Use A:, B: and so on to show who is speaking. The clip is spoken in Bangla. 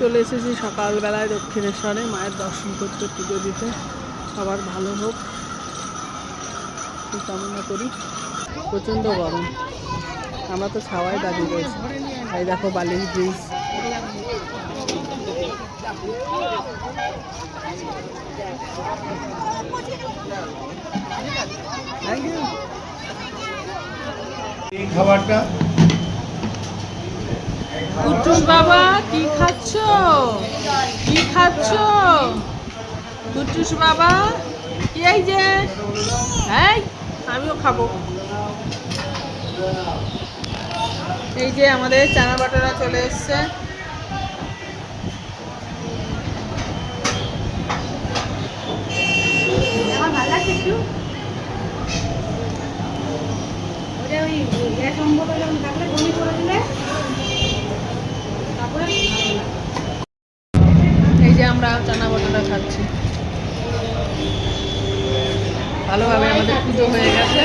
A: চলে এসেছি সকালবেলায় দক্ষিণেশ্বরে মায়ের দর্শন করতে, পুজো দিতে। সবার ভালো হোক এই কামনা করি। প্রচণ্ড গরম, আমরা তো ছাওয়ায় দাঁড়িয়ে রয়েছি। এই দেখো বালির ব্রিজ।
B: এই খাবারটা
A: কুটুস বাবা কি খাচ্ছ? কি খাচ্ছ কুটুস বাবা? কি এই যে, এই আমিও খাবো। এই যে আমাদের চানা বাটারা চলে এসছে।
C: আমার ভালো লাগছে একটু। ওটা ওই গ্যাস অম্বল যখন থাকলে বমি করে দিলে তারপরে
A: এই যে আমরা চানা বাটারা খাচ্ছি। ভালোভাবে আমাদের পুজো হয়ে গেছে।